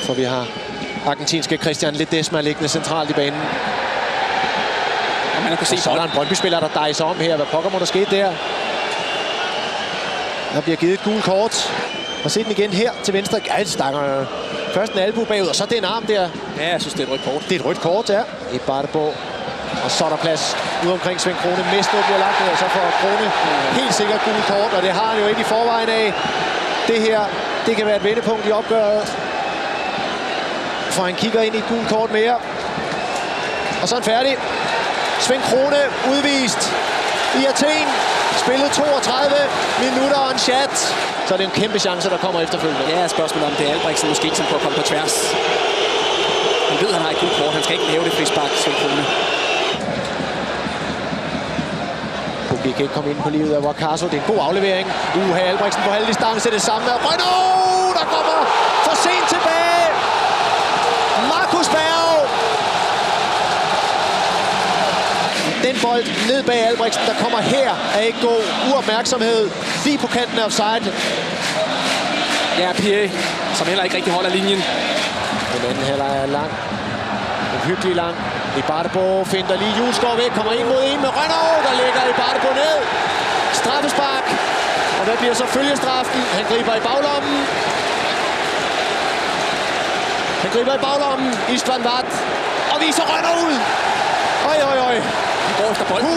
For vi har argentinske Christian Ledesma liggende centralt i banen. Og man kan se, så er der en Brøndby-spiller, der dejser om her. Hvad pokker må der ske der? Der bliver givet et gult kort. Og se den igen her til venstre. Ja, det stakker først en albu bagud, og så det en arm der. Ja, jeg synes, det er et rødt kort. Det er et rødt kort, ja. I Barbo. Og så er der plads ude omkring Svend Krone. Mesno bliver lagt ned, og så får Krone helt sikkert gult kort. Og det har han jo ikke i forvejen af. Det her, det kan være et vendepunkt i opgøret. For han kigger ind i et gult kort mere. Og så er han færdig. Svend Krone udvist i Athen. Spillet 32 minutter og en chat. Så er det en kæmpe chance, der kommer efterfølgende. Ja, spørgsmålet om det er Albrechtsen måske, som får komme på tværs. Han ved, han har et gult kort. Han skal ikke lave det frispark, Svend Krone. Pukki kan ikke komme ind på livet af Wakaso. Det er en god aflevering. Albrechtsen på halv distance. Det samme er Renaud, der kommer for sent tilbage. Markus Berg. Den bold ned bag Albrechtsen, der kommer her, er ikke god. Uopmærksomhed. Lige på kanten af offside. Ja, Pierre, som heller ikke rigtig holder linjen. Den anden heller er lang. En hyggelig lang. Ibarbo finder lige Julesgaard væk. Kommer ind mod en med Renaud, der lægger Ibarbo ned. Straffespark. Og hvad bliver så følgestraffen? Han griber i baglommen. Istvan Watt. Og viser Renaud ud. Oj. Går efter bolden.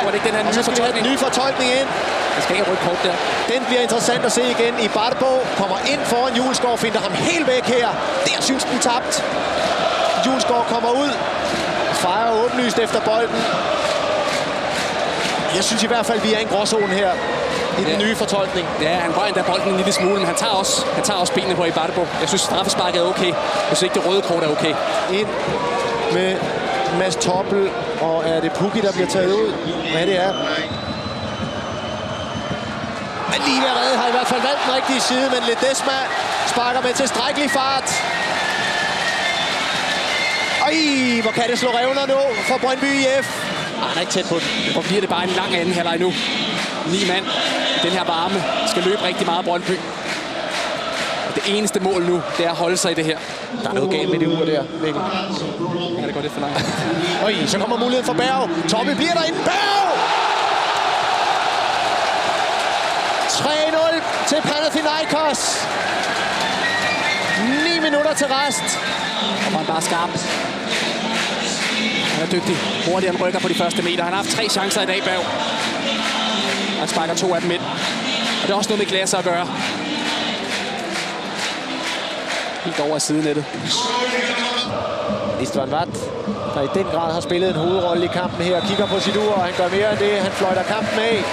Og det ikke den her nye fortolkning. Ny fortolkning ind. Der skal ikke have rødt kort der. Den bliver interessant at se igen. Ibarbo kommer ind foran Julesgaard, finder ham helt væk her. Der synes den tabt. Julesgaard kommer ud. Fejrer åbenlyst efter bolden. Jeg synes i hvert fald, vi er i en gråzone her i den nye fortolkning. Ja, han rører endda bolden en lille smule, men han tager også benene på Ibarbo. Jeg synes, straffesparket er okay. Jeg synes ikke, det røde kort er okay. Ind med Mads Toppel, og er det Pukki, der bliver taget ud? Hvad det er? Men lige ved at redde har i hvert fald valgt den rigtige side, men Ledesma sparker med tilstrækkelig fart. Hvor kan det slå revner nu for Brøndby IF? Han er ikke tæt på den. Hvor bliver det bare en lang anden halvleg nu. 9 mand. Den her varme skal løbe rigtig meget Brøndby. Det eneste mål nu, det er at holde sig i det her. Der er noget galt med det ur der, Mikkel. Ja, det går lidt for langt. Så kommer muligheden for Berg. Tommy bliver derinde. Berg! 3-0 til Panathinaikos. 9 minutter til rest. Og han bare skarp. Han er dygtig. Hurtigt han rykker på de første meter. Han har haft 3 chancer i dag, Berg. Han sparker 2 af dem ind. Og det er også noget med glasser at gøre. Helt over af sidenettet. Istvan Watt, der i den grad har spillet en hovedrolle i kampen her, kigger på sit ur, og han gør mere end det. Han fløjter kampen af.